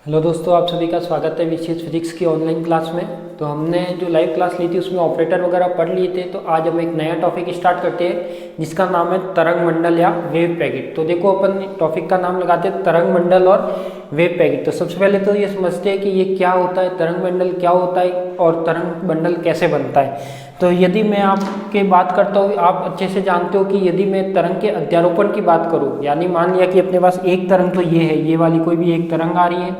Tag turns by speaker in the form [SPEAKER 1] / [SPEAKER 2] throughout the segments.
[SPEAKER 1] Hello दोस्तों, आप सभी का स्वागत है विशेष फिजिक्स की ऑनलाइन क्लास में। तो हमने जो लाइव क्लास ली थी उसमें ऑपरेटर वगैरह पढ़ लिए थे। तो आज हम एक नया टॉपिक स्टार्ट करते हैं जिसका नाम है तरंग मंडल या वेव पैकेट। तो देखो, अपन टॉपिक का नाम लगाते हैं तरंग मंडल और वेव पैकेट। तो सबसे पहले तो ये समझते हैं कि ये क्या होता है, तरंग मंडल क्या होता है और तरंग मंडल कैसे बनता है। तो यदि मैं आपके बात करता हूँ, आप अच्छे से जानते हो कि यदि मैं तरंग के अध्यारोपण की बात करूँ, यानी मान लिया कि अपने पास एक तरंग तो ये है, ये वाली कोई भी एक तरंग आ रही है,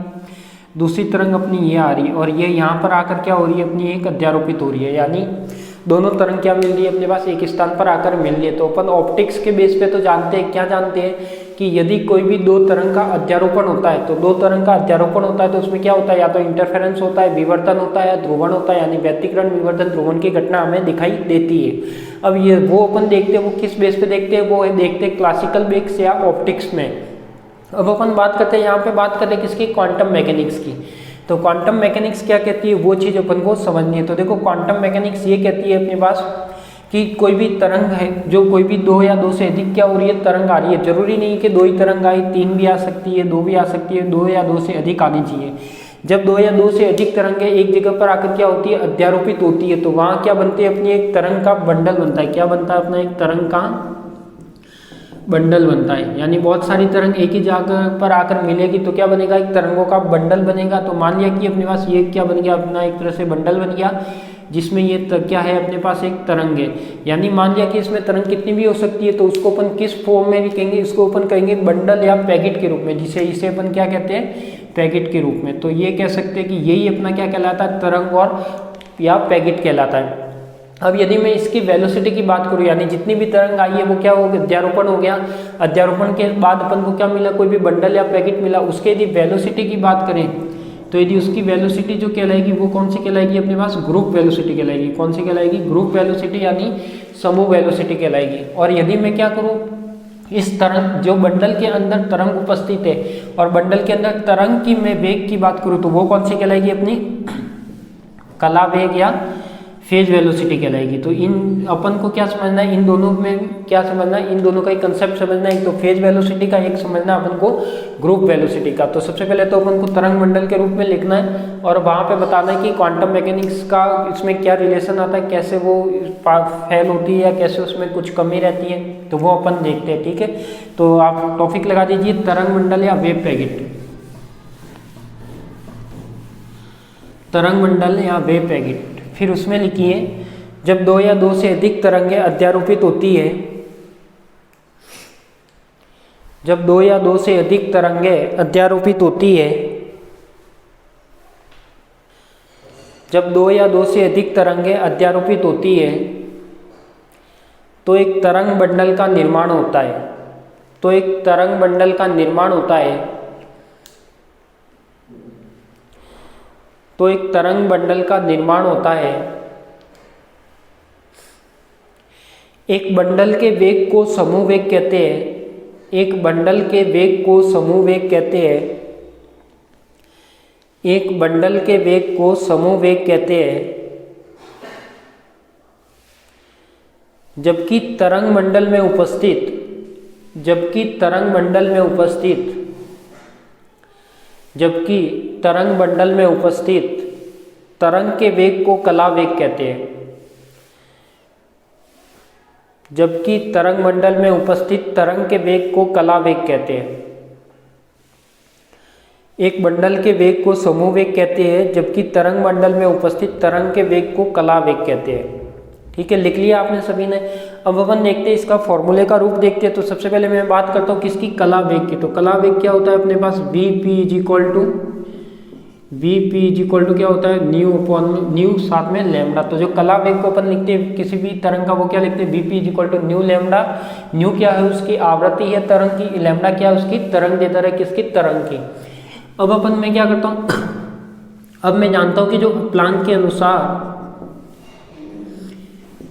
[SPEAKER 1] दूसरी तरंग अपनी ये आ रही है और ये यहाँ पर आकर क्या हो रही है, अपनी एक अध्यारोपित हो रही है। यानी दोनों तरंग क्या मिल रही है, अपने पास एक स्थान पर आकर मिल रही है। तो अपन ऑप्टिक्स के बेस पे तो जानते हैं, क्या जानते हैं कि यदि कोई भी दो तरंग का अध्यारोपण होता है, तो दो तरंग का अध्यारोपण होता है तो उसमें क्या होता है, या तो इंटरफेरेंस होता है, विवर्तन होता है, या ध्रुवण होता है, यानी व्यतिकरण विवर्तन ध्रुवण की घटना हमें दिखाई देती है। अब ये वो अपन देखते हैं, वो किस बेस पे देखते हैं, वो देखते हैं क्लासिकल बेस या ऑप्टिक्स में। अब अपन बात करते हैं, यहाँ पे बात करते हैं किसकी, क्वांटम मैकेनिक्स की। तो क्वांटम मैकेनिक्स क्या कहती है, वो चीज़ अपन को समझनी है। तो देखो, क्वांटम मैकेनिक्स ये कहती है अपने पास कि कोई भी तरंग है, जो कोई भी दो या दो से अधिक क्या हो रही है, तरंग आ रही है। जरूरी नहीं कि दो ही तरंग आई, तीन भी आ सकती है, दो भी आ सकती है, दो या दो से अधिक आनी चाहिए। जब दो या दो से अधिक तरंगें एक जगह पर आकर क्या होती है, अध्यारोपित होती है, तो वहाँ क्या बनती है, अपनी एक तरंग का बंडल बनता है। क्या बनता है, अपना एक तरंग का बंडल बनता है। यानी बहुत सारी तरंग एक ही जगह पर आकर मिलेगी तो क्या बनेगा, एक तरंगों का बंडल बनेगा। तो मान लिया कि अपने पास ये क्या बन गया, अपना एक तरह से बंडल बन गया, जिसमें ये क्या है, अपने पास एक तरंग है। यानी मान लिया कि इसमें तरंग कितनी भी हो सकती है, तो उसको अपन किस फॉर्म में लिखेंगे, इसको अपन कहेंगे बंडल या पैकेट के रूप में, जिसे इसे अपन क्या कहते हैं, पैकेट के रूप में। तो ये कह सकते हैं कि यही अपना क्या कहलाता है, तरंग और या पैकेट कहलाता है। अब यदि मैं इसकी वेलोसिटी की बात करूं, यानी जितनी भी तरंग आई है वो क्या हो गया, अध्यारोपण हो गया। अध्यारोपण के बाद अपन को क्या मिला, कोई भी बंडल या पैकेट मिला, उसके यदि वेलोसिटी की बात करें तो यदि उसकी वेलोसिटी जो कहलाएगी वो कौन सी कहलाएगी, अपने पास ग्रुप वेलोसिटी कहलाएगी। कौन सी कहलाएगी, ग्रुप वेलोसिटी, यानी समूह वेलोसिटी कहलाएगी। और यदि मैं क्या करूँ, इस तरंग जो बंडल के अंदर तरंग उपस्थित है और बंडल के अंदर तरंग की मैं वेग की बात करूँ तो वो कौन सी कहलाएगी, अपनी कला वेग या फेज वेलोसिटी कहलाएगी। तो इन अपन को क्या समझना है, इन दोनों में क्या समझना है, इन दोनों का एक कंसेप्ट समझना है। तो फेज वेलोसिटी का एक समझना है अपन को ग्रुप वेलोसिटी का। तो सबसे पहले तो अपन को तरंग मंडल के रूप में लिखना है और वहाँ पे बताना है कि क्वांटम मैकेनिक्स का इसमें क्या रिलेशन आता है, कैसे वो फेल होती है या कैसे उसमें कुछ कमी रहती है, तो वो अपन देखते हैं। ठीक है, तो आप टॉपिक लगा दीजिए तरंग मंडल या वेव पैकेट। तरंग मंडल या वेव पैकेट, फिर उसमें लिखिए जब दो या दो से अधिक तरंगें अध्यारोपित होती है, जब दो या दो से अधिक तरंगें अध्यारोपित होती है, जब दो या दो से अधिक तरंगें अध्यारोपित होती है तो एक तरंग बंडल का निर्माण होता है। तो एक तरंग बंडल का निर्माण होता है, तो एक तरंग बंडल का निर्माण होता है। एक बंडल के वेग को समूह वेग कहते हैं। एक बंडल के वेग को समूह वेग कहते हैं। एक बंडल के वेग को समूह वेग कहते हैं। जबकि तरंग मंडल में उपस्थित, जबकि तरंग मंडल में उपस्थित, जबकि तरंग मंडल में उपस्थित तरंग के वेग को कला वेग कहते हैं। जबकि तरंग मंडल में उपस्थित तरंग के वेग को कला वेग कहते हैं। एक बंडल के वेग को समूह वेग कहते हैं, जबकि तरंग मंडल में उपस्थित तरंग के वेग को कला वेग कहते हैं। ठीक है, लिख लिया आपने सभी ने। अब अपन देखते हैं इसका फॉर्मूले का रूप देखते हैं। तो सबसे पहले मैं बात करता हूँ किसकी, कला वेग की। तो कला वेग क्या होता है, अपने पास Vp इज इक्वल टू क्या होता है, न्यू अपॉन न्यू साथ में लैम्डा। तो जो कला वेग को अपन लिखते हैं किसी भी तरंग का, वो क्या लिखते हैं, Vp is equal to nu lambda. Nu क्या है, उसकी आवृत्ति है तरंग की, लैम्डा क्या है, उसकी तरंग दैर्ध्य है, किसकी, तरंग की। अब अपन मैं क्या करता हूँ, अब मैं जानता हूँ कि जो प्लांक के अनुसार,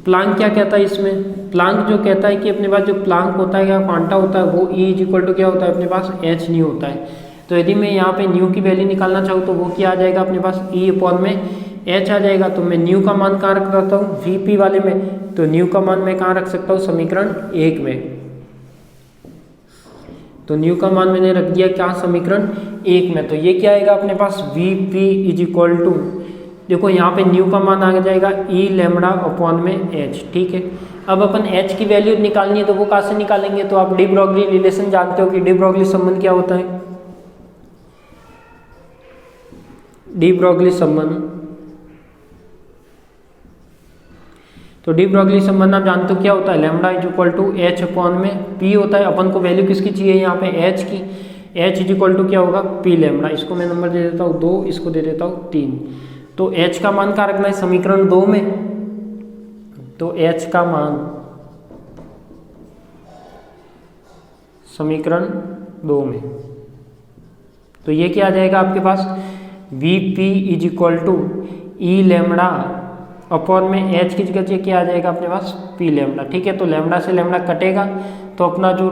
[SPEAKER 1] प्लांक क्या कहता है इसमें, प्लांक जो कहता है कि अपने पास जो प्लांक होता है या क्वांटा होता है वो E इज इक्वल टू क्या होता है, अपने पास h न्यू होता है। तो यदि मैं यहाँ पे न्यू की वैल्यू निकालना चाहूँ तो वो क्या आ जाएगा, अपने पास E अपॉन में h आ जाएगा। तो मैं न्यू का मान कहाँ रख सकता हूँ, Vp वाले में। तो न्यू का मान मैं कहाँ रख सकता हूँ, समीकरण 1 में। तो न्यू का मान मैंने रख दिया क्या समीकरण 1 में। तो ये क्या आएगा अपने पास V P is equal to, देखो यहाँ पे न्यू का मान आ जाएगा ई लैम्बडा अपॉन में एच, ठीक है। अब अपन एच की वैल्यू निकालनी है तो वो कहाँ से निकालेंगे, तो आप डी ब्रॉगली रिलेशन जानते हो कि डी ब्रॉगली संबंध क्या होता है। डी ब्रॉगली संबंध, तो डी ब्रॉगली संबंध आप जानते हो क्या होता है, lambda is equal to h upon में पी होता है। अपन को वैल्यू किसकी चाहिए यहाँ पे, एच की। एच इज इक्वल टू क्या होगा, पी लैम्बडा। इसको मैं नंबर दे देता हूँ 2, इसको दे देता हूँ 3। तो एच का मान कहाँ रखना है, समीकरण 2 में। तो एच का मान समीकरण 2 में, तो ये क्या आ जाएगा आपके पास, V P is equal to E lambda upon में एच की जगह क्या आ जाएगा अपने पास, पी लैम्बडा, ठीक है। तो लैम्बडा से लैम्बडा कटेगा तो अपना जो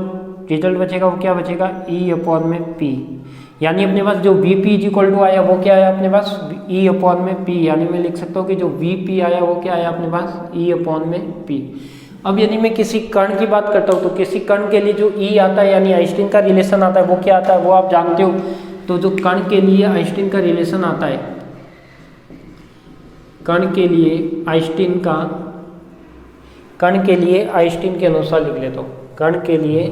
[SPEAKER 1] रिजल्ट बचेगा वो क्या बचेगा, ई अपॉन में पी। यानी अपने पास जो v P is equal to आया वो क्या आया अपने पास, ई अपॉन में पी। यानी मैं लिख सकता हूँ कि जो वी पी आया वो क्या आया अपने पास, ई अपॉन में पी। अब यदि मैं किसी कण की बात करता हूँ तो किसी कण के लिए जो ई आता है यानी आइंस्टीन का रिलेशन आता है वो क्या आता है, वो आप जानते हो। तो जो कण के लिए आइंस्टीन का रिलेशन आता है, कण के लिए आइंस्टीन के अनुसार लिख लेता हूँ, कण के लिए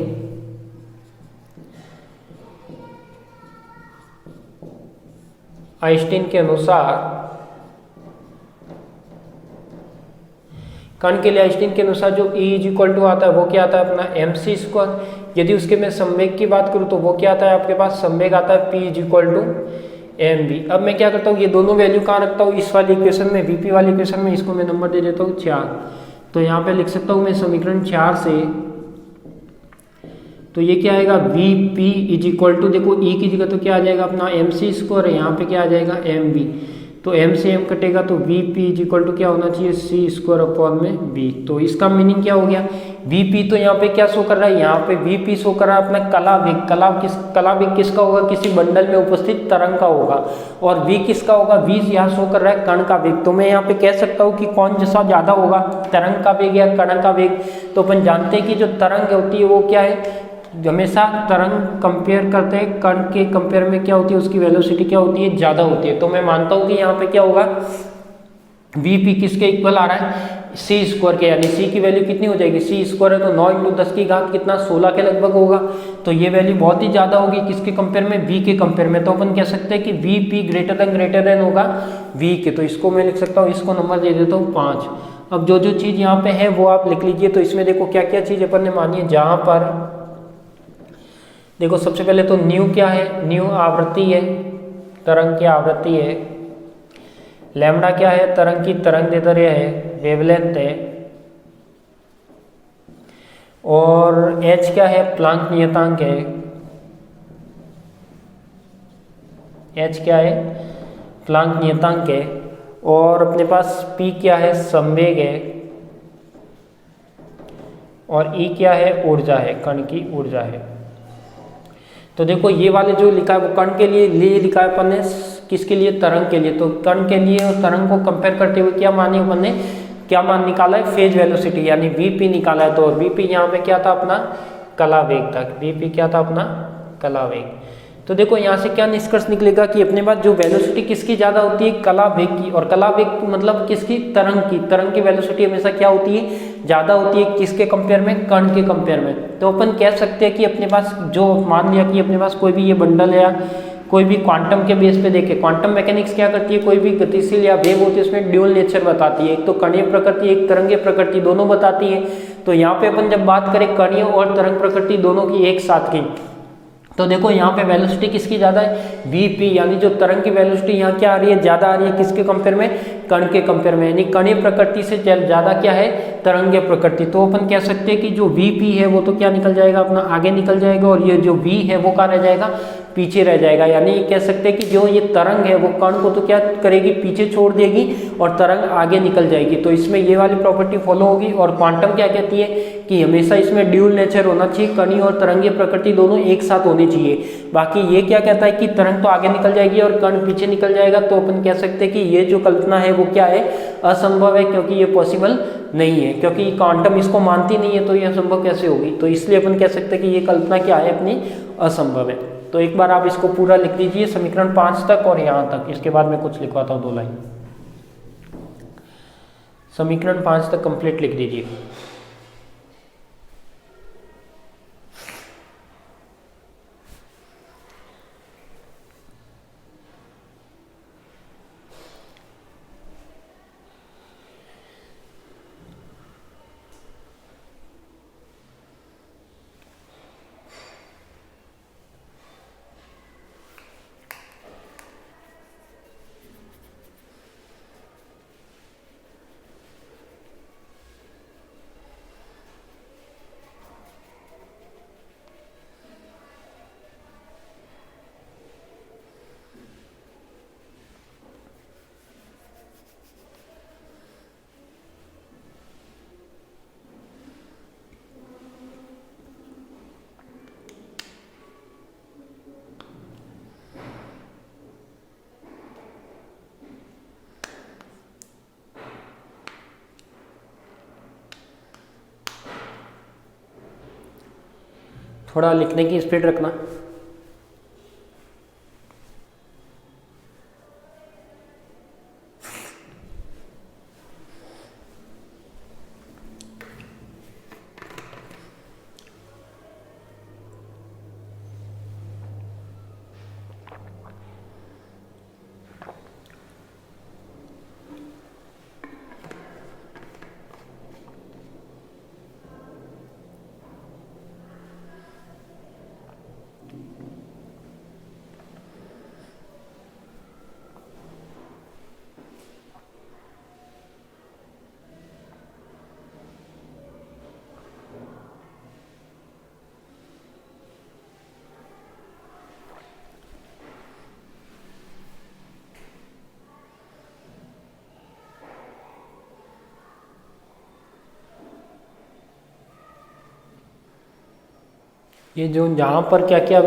[SPEAKER 1] आइंस्टीन के अनुसार, कण के लिए आइंस्टीन के अनुसार जो E इज इक्वल टू आता है वो क्या आता है अपना mc स्क्वायर। यदि उसके मैं संवेग की बात करूँ तो वो क्या आता है आपके पास, संवेग आता है P is equal to mv। अब मैं क्या करता हूँ, ये दोनों वैल्यू कहाँ रखता हूँ, इस वाली इक्वेशन में, Vp वाली इक्वेशन में। इसको मैं नंबर दे देता हूँ 4। तो यहाँ पे लिख सकता हूँ मैं समीकरण 4 से, तो ये क्या आएगा, Vp इज इक्वल टू, देखो E की जगह तो क्या आ जाएगा अपना mc स्क्वायर है, यहाँ पे क्या आ जाएगा mv। तो m से m कटेगा तो Vp इज इक्वल टू क्या होना चाहिए, c स्क्वायर अपॉन में v। तो इसका मीनिंग क्या हो गया, Vp तो यहाँ पे क्या शो कर रहा है, यहाँ पे Vp शो कर रहा है अपना कला वेग। कला वेग किसका होगा, किसी बंडल में उपस्थित तरंग का होगा। और v किसका होगा, v यहाँ शो कर रहा है कण का वेग। तो मैं यहाँ पे कह सकता हूँ कि कौन जैसा ज्यादा होगा, तरंग का वेग या कण का वेग। तो अपन जानते हैं कि जो तरंग होती है वो क्या है, हमेशा तरंग कंपेयर करते हैं कण के कंपेयर में क्या होती है, उसकी वेलोसिटी क्या होती है, ज्यादा होती है। तो मैं मानता हूँ कि यहाँ पे क्या होगा, Vp किसके इक्वल आ रहा है, c स्क्वायर के। यानी c की वैल्यू कितनी हो जाएगी, c स्क्वायर है तो 9 × 10 की घात कितना, 16 के लगभग होगा। तो ये वैल्यू बहुत ही ज्यादा होगी किसके कंपेयर में, v के कंपेयर में। तो अपन कह सकते हैं कि Vp ग्रेटर देन होगा v के। तो इसको मैं लिख सकता हूँ, इसको नंबर दे देता हूँ 5। अब जो जो चीज यहाँ पे है वो आप लिख लीजिए। तो इसमें देखो क्या क्या चीज अपन ने मानी है, जहां पर देखो सबसे पहले तो न्यू क्या है, न्यू आवृत्ति है, तरंग की आवृत्ति है। लैम्बडा क्या है, तरंग की तरंगदैर्ध्य है, वेवलेंथ है। और h क्या है, प्लांक नियतांक है। h क्या है, प्लांक नियतांक है। और अपने पास p क्या है, संवेग है। और E क्या है, ऊर्जा है, कण की ऊर्जा है। तो देखो ये वाले जो लिखा है वो कण के लिए लिखा है अपन ने, किसके लिए, तरंग के लिए। तो कण के लिए और तरंग को कंपेयर करते हुए क्या मानी अपन ने, क्या मान निकाला है, फेज वेलोसिटी यानी Vp निकाला है। तो Vp यहाँ पे क्या था अपना, कला वेग था। Vp क्या था अपना, कला वेग। तो देखो यहाँ से क्या निष्कर्ष निकलेगा कि अपने पास जो वेलोसिटी किसकी ज्यादा होती है, कला वेग की। और कला वेग मतलब किसकी, तरंग की। तरंग की वेलोसिटी हमेशा क्या होती है, ज्यादा होती है किसके कंपेयर में, कण के कंपेयर में। तो अपन कह सकते हैं कि अपने पास जो, मान लिया कि अपने पास कोई भी ये बंडल है या कोई भी क्वांटम के बेस पे देखे, क्वांटम मैकेनिक्स क्या करती है, कोई भी गतिशील या वेव होती है उसमें ड्यूल नेचर बताती है। एक तो कणीय प्रकृति, एक तरंगीय प्रकृति, दोनों बताती है। तो यहाँ पे अपन जब बात करें कणीय और तरंग प्रकृति दोनों की एक साथ की, तो देखो यहाँ पे वेलोसिटी किसकी ज्यादा है, Vp। यानी जो तरंग की वेलोसिटी यहाँ क्या आ रही है, ज्यादा आ रही है किसके कंपेयर में, कण के कंपेयर में। यानी कणीय प्रकृति से ज्यादा क्या है, तरंगीय प्रकृति। तो अपन कह सकते हैं कि जो Vp है वो तो क्या निकल जाएगा अपना, आगे निकल जाएगा। और ये जो V है वो कहाँ रह जाएगा, पीछे रह जाएगा। यानी कह सकते हैं कि जो ये तरंग है वो कण को तो क्या करेगी, पीछे छोड़ देगी और तरंग आगे निकल जाएगी। तो इसमें ये वाली प्रॉपर्टी फॉलो होगी। और क्वांटम क्या कहती है कि हमेशा इसमें ड्यूल नेचर होना चाहिए, कणीय और तरंगीय प्रकृति दोनों एक साथ होनी चाहिए। बाकी ये क्या कहता है कि तरंग तो आगे निकल जाएगी और कण पीछे निकल जाएगा। तो अपन कह सकते हैं कि ये जो कल्पना है वो क्या है, असंभव है, क्योंकि ये पॉसिबल नहीं है, क्योंकि क्वांटम इसको मानती नहीं है। तो ये असंभव कैसे होगी। तो इसलिए अपन कह सकते हैं कि ये कल्पना क्या है अपनी, असंभव है। तो एक बार आप इसको पूरा लिख लीजिए समीकरण 5 तक और यहाँ तक, इसके बाद मैं कुछ लिखवाता हूँ 2 लाइन। समीकरण 5 तक कंप्लीट लिख दीजिए। थोड़ा लिखने की स्पीड रखना। ये जो जहाँ पर क्या क्या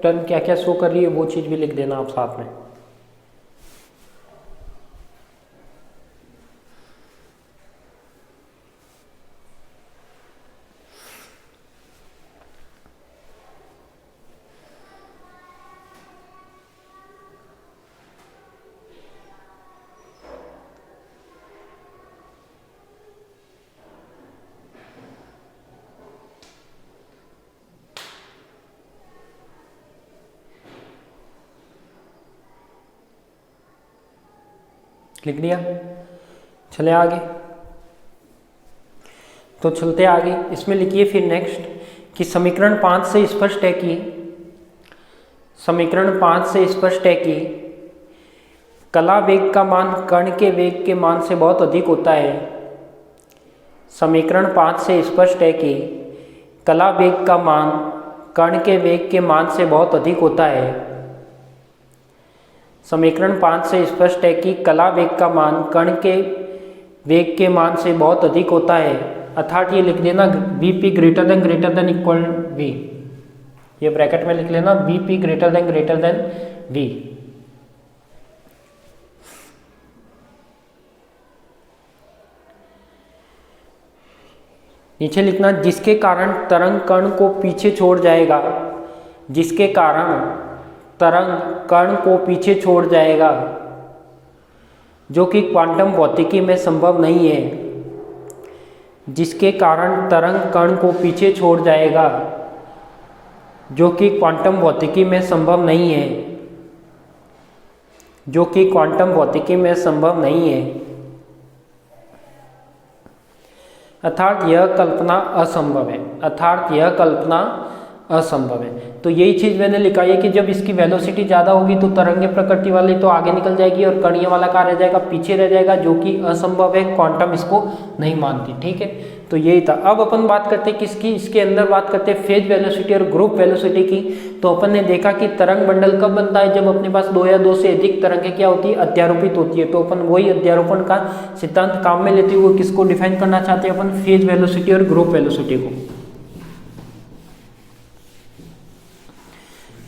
[SPEAKER 1] टर्म क्या क्या शो कर रही है वो चीज़ भी लिख देना आप साथ में। लिख दिया। चले आगे, तो चलते आगे। इसमें लिखिए फिर नेक्स्ट कि समीकरण 5 से स्पष्ट है कि कला वेग का मान कण के वेग के मान से बहुत अधिक होता है। समीकरण 5 से स्पष्ट है कि कला वेग का मान कण के वेग के मान से बहुत अधिक होता है। समीकरण 5 से स्पष्ट है कि कला वेग का मान कण के वेग के मान से बहुत अधिक होता है, अर्थात ये लिख देना Vp greater than equal V। ये ब्रैकेट में लिख लेना Vp ग्रेटर देन V। नीचे लिखना जिसके कारण तरंग कण को पीछे छोड़ जाएगा, जिसके कारण तरंग कण को पीछे छोड़ जाएगा, जो कि क्वांटम भौतिकी में संभव नहीं है। जिसके कारण तरंग कण को पीछे छोड़ जाएगा, जो कि क्वांटम भौतिकी में संभव नहीं है, जो कि क्वांटम भौतिकी में संभव नहीं है, अर्थात यह कल्पना असंभव है, अर्थात यह कल्पना असंभव है। तो यही चीज़ मैंने लिखा है कि जब इसकी वेलोसिटी ज़्यादा होगी तो तरंगे प्रकृति वाली तो आगे निकल जाएगी और कणीय वाला कहाँ रह जाएगा, पीछे रह जाएगा, जो कि असंभव है, क्वांटम इसको नहीं मानती। ठीक है, तो यही था। अब अपन बात करते हैं किसकी, इसके अंदर बात करते हैं फेज वेलोसिटी और ग्रुप वेलोसिटी की। तो अपन ने देखा कि तरंग मंडल कब बनता है, जब अपने पास 2 या 2 से अधिक तरंगें क्या होती है, अध्यारोपित होती है। तो अपन वही अध्यारोपण का सिद्धांत काम में लेते हुए किसको डिफाइन करना चाहते हैं अपन, फेज वेलोसिटी और ग्रुप वेलोसिटी को।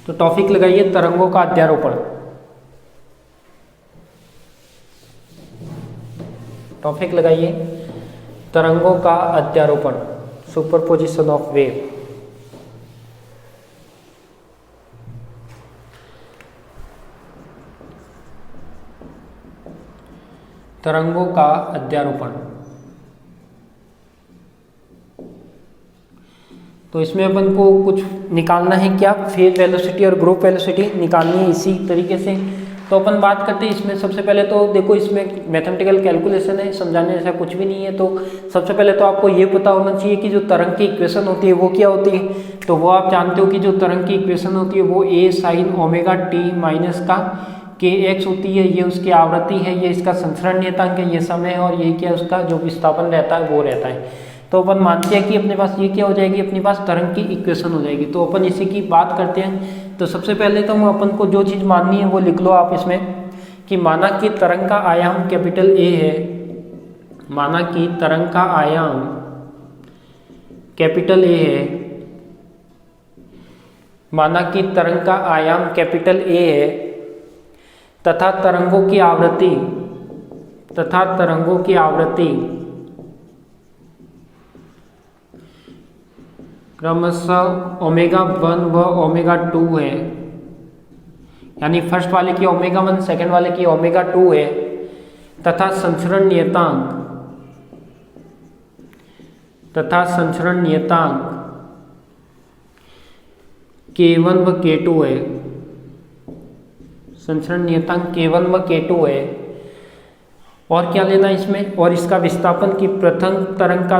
[SPEAKER 1] तो टॉपिक लगाइए तरंगों का अध्यारोपण। टॉपिक लगाइए तरंगों का अध्यारोपण, सुपरपोजिशन ऑफ वेव। तरंगों का अध्यारोपण। तो इसमें अपन को कुछ निकालना है, क्या फेज वेलोसिटी और ग्रुप वेलोसिटी निकालनी है इसी तरीके से। तो अपन बात करते हैं इसमें। सबसे पहले तो देखो इसमें मैथमेटिकल कैलकुलेशन है, समझाने जैसा कुछ भी नहीं है। तो सबसे पहले तो आपको ये पता होना चाहिए कि जो तरंग की इक्वेशन होती है वो क्या होती है। तो वो आप जानते हो कि जो तरंग की इक्वेशन होती है वो a sin omega t minus का kx होती है। ये उसकी आवृत्ति है, ये इसका संचरण नियतांक है, ये समय है, और ये क्या उसका जो विस्थापन रहता है वो रहता है। तो अपन मानते हैं कि अपने पास ये क्या हो जाएगी, अपने पास तरंग की इक्वेशन हो जाएगी। तो अपन इसी की बात करते हैं। तो सबसे पहले तो अपन को जो चीज़ माननी है वो लिख लो आप इसमें, कि माना कि तरंग का आयाम कैपिटल A है। माना कि तरंग का आयाम कैपिटल A है। माना कि तरंग का आयाम कैपिटल A है तथा तरंगों की आवृत्ति क्रमशः ओमेगा 1 व ओमेगा 2 है। यानी फर्स्ट वाले की ओमेगा 1, सेकेंड वाले की ओमेगा 2 है, तथा संचरण नियतांक K1 व K2 है। संचरण नियतांक K1 व K2 है। और क्या लेना इसमें, और इसका विस्थापन की प्रथम तरंग का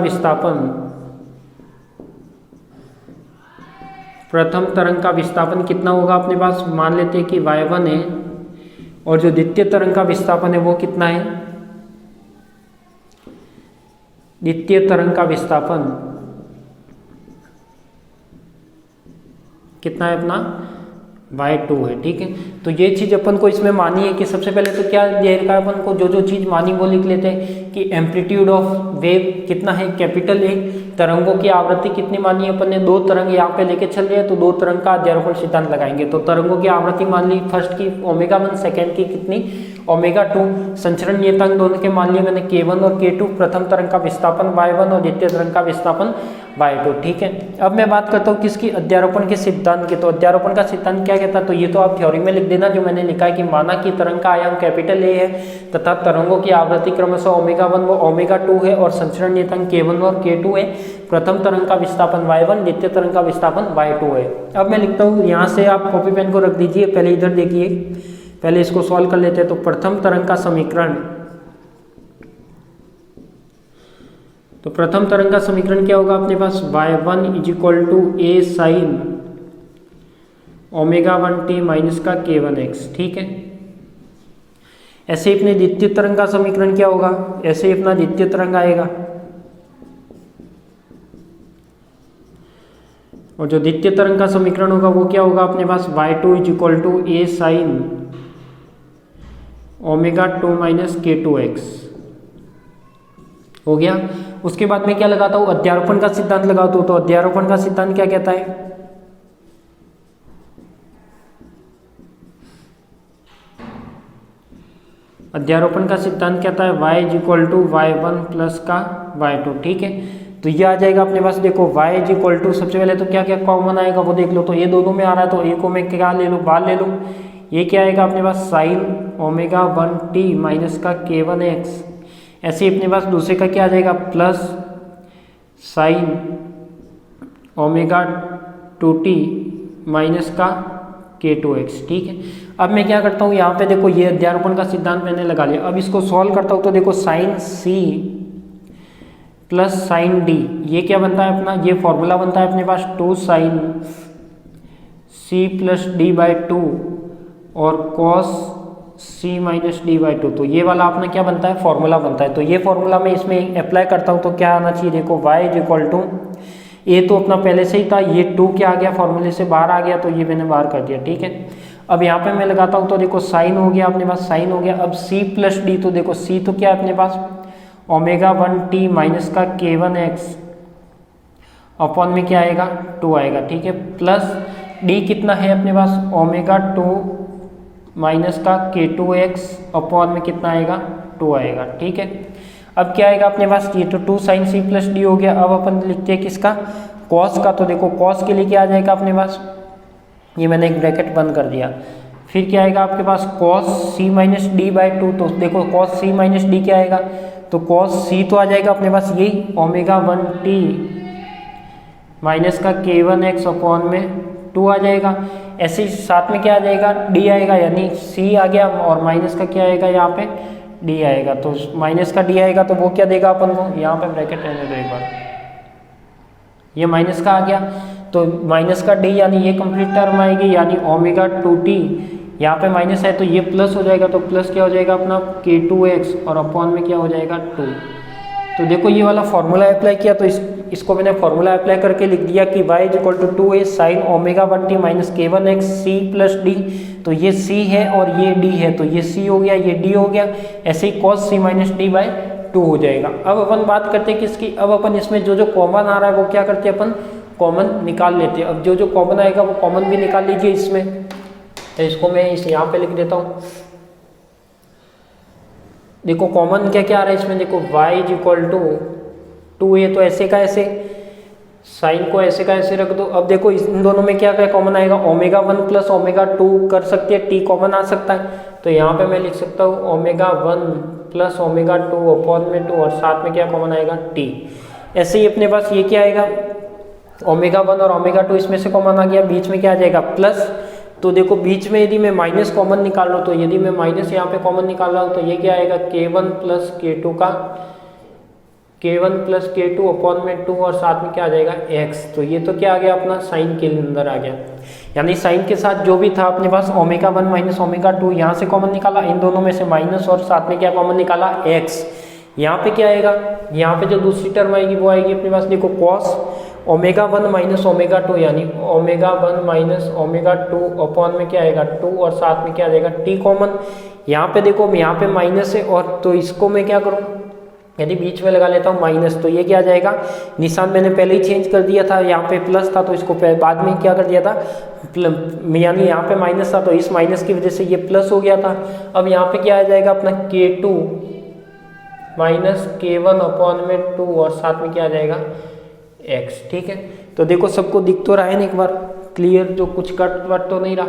[SPEAKER 1] विस्थापन कितना होगा अपने पास, मान लेते हैं कि y1 है। और जो द्वितीय तरंग का विस्थापन है वो कितना है, द्वितीय तरंग का विस्थापन कितना है अपना, y2 है। ठीक है, तो ये चीज़ अपन को इसमें मानी है कि सबसे पहले तो क्या दे रखा है अपन को, जो चीज़ मानी वो लिख लेते हैं कि एम्पलीट्यूड ऑफ वेव कितना है, कैपिटल A। तरंगों की आवृत्ति कितनी मानी है अपन ने, 2 तरंग यहाँ पे लेके चल रहे हैं, तो 2 तरंग का अध्यारोपण सिद्धांत लगाएंगे। तो तरंगों की आवृत्ति मान ली फर्स्ट की ओमेगा 1, सेकेंड की कितनी ओमेगा 2। संचरण नियतांक दोनों के मान लिए मैंने K1 और K2। प्रथम तरंग का विस्थापन y1 और द्वितीय तरंग का विस्थापन y2। ठीक है, अब मैं बात करता हूँ किसकी, अध्यारोपण के सिद्धांत की। तो अध्यारोपण का सिद्धांत क्या कहता है, तो ये तो आप थ्योरी में लिख देना जो मैंने लिखा है कि माना कि तरंग का आयाम कैपिटल A है तथा तरंगों की आवृत्ति क्रमशः ओमेगा 1 व ओमेगा 2 है, और संचरण नियतांक K1 और K2 है। प्रथम तरंग का विस्थापन y1, द्वितीय तरंग का विस्थापन y2 है। अब मैं लिखता हूँ, यहाँ से आप कॉपी पेन को रख दीजिए, पहले इधर देखिए, पहले इसको सॉल्व कर लेते हैं। तो प्रथम तरंग का समीकरण क्या होगा अपने पास, y1 = a sin omega 1t minus का k1x। ठीक है, ऐसे ही अपने द्वितीय तरंग का समीकरण क्या होगा, ऐसे ही अपना द्वितीय तरंग आएगा, और जो द्वितीय तरंग का समीकरण होगा वो क्या होगा अपने पास, y2 = a sin omega 2 minus k2x हो गया। उसके बाद में क्या लगाता हूँ, अध्यारोपण का सिद्धांत लगाता हूँ। तो अध्यारोपण का सिद्धांत क्या कहता है, अध्यारोपण का सिद्धांत कहता है y = y1 प्लस का y2। ठीक है, तो ये आ जाएगा अपने पास। देखो y सबसे पहले तो क्या क्या कॉमन आएगा वो देख लो। तो ये दोनों में आ रहा है, तो एक को मैं क्या ले लूँ, बाहर ले लूँ। ये क्या आएगा अपने पास, साइन ओमेगा 1t माइनस का k1x। ऐसे ही अपने पास दूसरे का क्या आ जाएगा, plus sine omega 2t minus का k2x। ठीक है, अब मैं क्या करता हूँ, यहाँ पे देखो ये अध्यारोपण का सिद्धांत मैंने लगा लिया। अब इसको सॉल्व करता हूँ, तो देखो sine c plus sine d, ये क्या बनता है अपना, ये फॉर्मूला बनता है अपने पास 2 साइन c प्लस d/2 और cos c माइनस d/2। तो ये वाला अपना क्या बनता है, फॉर्मूला बनता है। तो ये फॉर्मूला मैं इसमें अप्लाई करता हूँ, तो क्या आना चाहिए, देखो y a तो अपना पहले से ही था, ये 2 क्या आ गया, फॉर्मूले से बाहर आ गया, तो ये मैंने बाहर कर दिया। ठीक है, अब यहाँ पे मैं लगाता हूँ, तो देखो साइन हो गया अपने पास, साइन हो गया। अब c प्लस डी, तो देखो c तो क्या है अपने पास, ओमेगा 1t माइनस का k1x अपॉन में क्या आएगा, 2 आएगा। ठीक है, प्लस d कितना है अपने पास, ओमेगा 2 माइनस का k2x अपॉन में कितना आएगा, 2 आएगा। ठीक है, अब क्या आएगा अपने पास, ये तो 2 साइन c प्लस डी हो गया। अब अपन लिखते हैं किसका, कॉस का। तो देखो कॉस के लिए क्या आ जाएगा अपने पास, ये मैंने एक ब्रैकेट बंद कर दिया, फिर क्या आएगा आपके पास cos c minus D by two. तो देखो cos c माइनस डी क्या आएगा, तो cos c तो आ जाएगा अपने पास यही ओमेगा 1t माइनस का k1x अपॉन में 2 आ जाएगा। ऐसे ही साथ में क्या आ जाएगा, d आएगा, यानी c आ गया और माइनस का क्या आएगा यहाँ पे d आएगा। तो माइनस का d आएगा तो वो क्या देगा अपन को, यहाँ पे ब्रैकेट रहने दो एक बार, ये माइनस का आ गया तो माइनस का d यानी ये कंप्लीट टर्म आएगी, यानी ओमेगा 2t, यहाँ पे माइनस है तो ये प्लस हो जाएगा, तो प्लस क्या हो जाएगा अपना k2x और अपॉन में क्या हो जाएगा 2। तो देखो ये वाला फॉर्मूला अप्लाई किया तो इसको मैंने फॉर्मूला अप्लाई करके लिख दिया कि y equal to 2a sine omega 1t minus k1x c plus d। तो ये c है और ये d है, तो ये c हो गया, ये d हो गया। ऐसे ही cos c minus D by 2 हो जाएगा। अब अपन बात करते हैं किसकी, अब अपन इसमें जो जो कॉमन आ रहा है वो क्या करते हैं, अपन कॉमन निकाल लेते हैं। अब जो जो कॉमन आएगा वो कॉमन भी निकाल लीजिए इसमें। तो इसको मैं यहाँ पे लिख देता हूँ। देखो कॉमन क्या क्या आ रहा है इसमें, देखो y is equal to 2a, तो ऐसे का ऐसे, साइन को ऐसे का ऐसे रख दो। अब देखो इन दोनों में क्या क्या कॉमन आएगा, ओमेगा 1 प्लस ओमेगा 2 कर सकते हैं, t कॉमन आ सकता है। तो यहाँ पे मैं लिख सकता हूँ ओमेगा 1 प्लस ओमेगा 2 अपॉन में 2 और साथ में क्या कॉमन आएगा t। ऐसे ही अपने पास ये क्या आएगा, ओमेगा 1 और ओमेगा 2 इसमें से कॉमन आ गया, बीच में क्या आ जाएगा प्लस। तो देखो बीच में यदि मैं माइनस कॉमन निकाल रहा हूँ, तो यदि मैं माइनस यहाँ पे कॉमन निकाल रहा हूँ तो ये क्या आएगा k1 प्लस k2 का k1 प्लस k2 अपॉन में 2 और साथ में क्या आ जाएगा x। तो ये तो क्या आ गया अपना साइन के अंदर आ गया, यानी साइन के साथ जो भी था अपने पास ओमेगा 1 माइनस ओमेगा 2 यहाँ से कॉमन निकाला, इन दोनों में से माइनस और साथ में क्या कॉमन निकाला x। यहाँ पे क्या आएगा, यहाँ पे जो दूसरी टर्म आएगी वो आएगी अपने पास देखो cos ओमेगा 1 माइनस ओमेगा 2, यानी ओमेगा 1 माइनस ओमेगा 2 अपॉन में क्या आएगा 2 और साथ में क्या आ जाएगा t कॉमन। यहाँ पे देखो यहाँ पे माइनस है और तो इसको मैं क्या करूँ, यदि बीच में लगा लेता हूँ माइनस, तो ये क्या आ जाएगा, निशान मैंने पहले ही चेंज कर दिया था, यहाँ पे प्लस था तो इसको बाद में क्या कर दिया था, यानी यहाँ पे माइनस था तो इस माइनस की वजह से ये प्लस हो गया था। अब यहाँ पे क्या आ जाएगा अपना k2 माइनस k1 अपॉन में 2 और साथ में क्या आ जाएगा x। ठीक है, तो देखो सबको दिख तो रहा है ना एक बार क्लियर, जो कुछ कट वट तो नहीं रहा,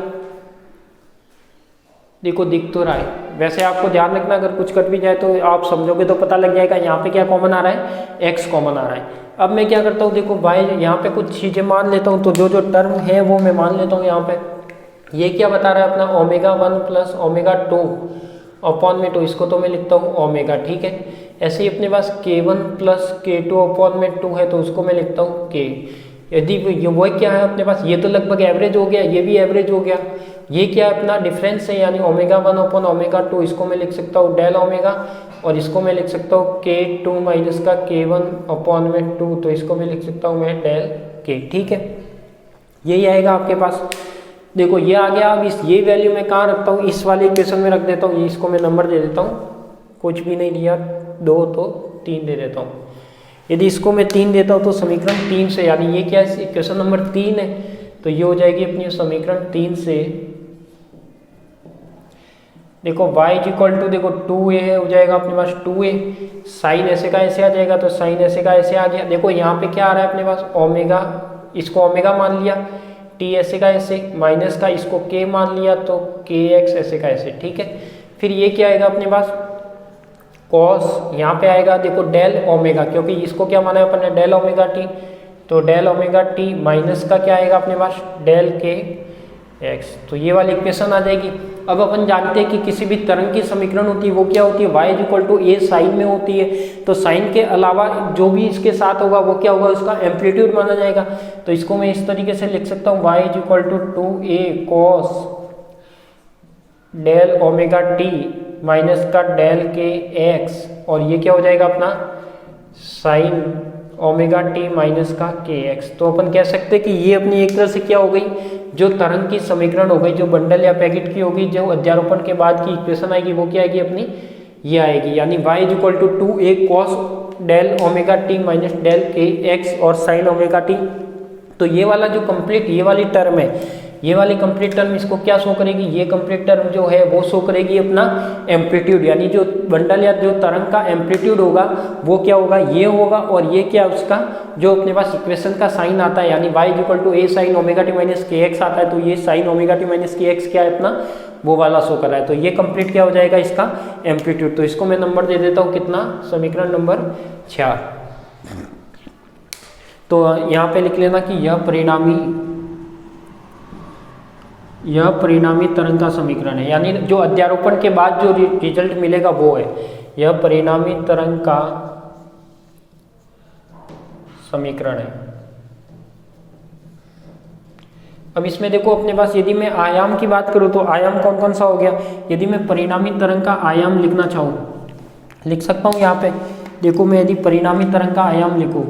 [SPEAKER 1] देखो दिख तो रहा है। वैसे आपको ध्यान रखना अगर कुछ कट भी जाए तो आप समझोगे तो पता लग जाएगा। यहाँ पे क्या कॉमन आ रहा है, x कॉमन आ रहा है। अब मैं क्या करता हूँ, देखो y यहाँ पे कुछ चीज़ें मान लेता हूँ, तो जो जो टर्म है वो मैं मान लेता हूँ। यहाँ पे ये क्या बता रहा है अपना ओमेगा 1 प्लस ओमेगा 2 अपॉन में 2, इसको तो मैं लिखता हूँ ओमेगा। ठीक है, ऐसे ही अपने पास k1 प्लस k2 अपॉन में 2 है तो उसको मैं लिखता हूँ k। यदि वो क्या है अपने पास, ये तो लगभग एवरेज हो गया, ये भी एवरेज हो गया, ये क्या अपना डिफरेंस है, यानी ओमेगा 1 अपॉन ओमेगा 2, इसको मैं लिख सकता हूँ डेल ओमेगा और इसको मैं लिख सकता हूँ k2 माइनस का k1 अपॉन में 2, तो इसको मैं लिख सकता हूँ मैं डेल k। ठीक है, यही आएगा आपके पास। देखो ये आ गया। अब ये वैल्यू मैं कहाँ रखता हूँ, इस वाले इक्वेशन में रख देता हूँ, इसको मैं नंबर दे देता हूँ, कुछ भी नहीं दिया 2 तो 3 दे देता हूँ। यदि इसको मैं 3 देता हूँ तो समीकरण 3 से, यानी ये क्या है इक्वेशन नंबर 3 है, तो ये हो जाएगी अपनी समीकरण 3 से। देखो y इज इक्वल टू देखो 2a हो जाएगा अपने पास 2a, साइन ऐसे का ऐसे आ जाएगा तो साइन ऐसे का ऐसे आ गया। देखो यहाँ पे क्या आ रहा है अपने पास ओमेगा, इसको ओमेगा मान लिया, t ऐसे का ऐसे, माइनस का इसको k मान लिया तो kx ऐसे का ऐसे। ठीक है, फिर ये क्या आएगा अपने पास cos, यहाँ पे आएगा देखो डेल ओमेगा, क्योंकि इसको क्या माना है अपन ने डेल ओमेगा t, तो डेल ओमेगा t माइनस का क्या आएगा अपने पास डेल k x। तो ये वाली इक्वेशन आ जाएगी। अब अपन जानते हैं कि किसी भी तरंग की समीकरण होती है वो क्या होती है, y is equal to a sine में होती है, तो साइन के अलावा जो भी इसके साथ होगा वो क्या होगा, उसका एम्पलीट्यूड माना जाएगा। तो इसको मैं इस तरीके से लिख सकता हूँ y is equal to 2a cos del omega t minus का डेल के x, और ये क्या हो जाएगा अपना साइन ओमेगा t माइनस का के एक्स। तो अपन कह सकते हैं कि ये अपनी एक तरह से क्या हो गई, जो तरंग की समीकरण हो गई, जो बंडल या पैकेट की होगी, जो अध्यारोपण के बाद की इक्वेशन आएगी वो क्या आएगी अपनी, ये आएगी। यानी y is equal to 2a cos del omega t minus del k x और साइन ओमेगा t। तो ये वाला जो कंप्लीट ये वाली टर्म है, ये वाली कंप्लीट टर्म इसको क्या शो करेगी, ये कंप्लीट टर्म जो है वो शो करेगी अपना एम्पलीट्यूड, यानी जो बंडल या जो तरंग का एम्पलीट्यूड होगा वो क्या होगा, ये होगा। और ये क्या उसका जो अपने पास इक्वेशन का साइन आता है, यानी y equal to a sine omega t minus k x आता है, तो ये sine omega t minus k x क्या है अपना वो वाला शो कर रहा है। तो ये कंप्लीट क्या हो जाएगा इसका एम्पलीट्यूड। तो इसको मैं नंबर दे देता हूँ कितना, समीकरण नंबर 6। तो यहाँ पे लिख लेना कि यह परिणामी तरंग का समीकरण है, यानी जो अध्यारोपण के बाद जो रिजल्ट मिलेगा वो है, यह परिणामी तरंग का समीकरण है। अब इसमें देखो अपने पास यदि मैं आयाम की बात करूं तो आयाम कौन कौन सा हो गया, यदि मैं परिणामी तरंग का आयाम लिखना चाहूं लिख सकता हूं। यहाँ पे देखो मैं यदि परिणामी तरंग का आयाम लिखूं,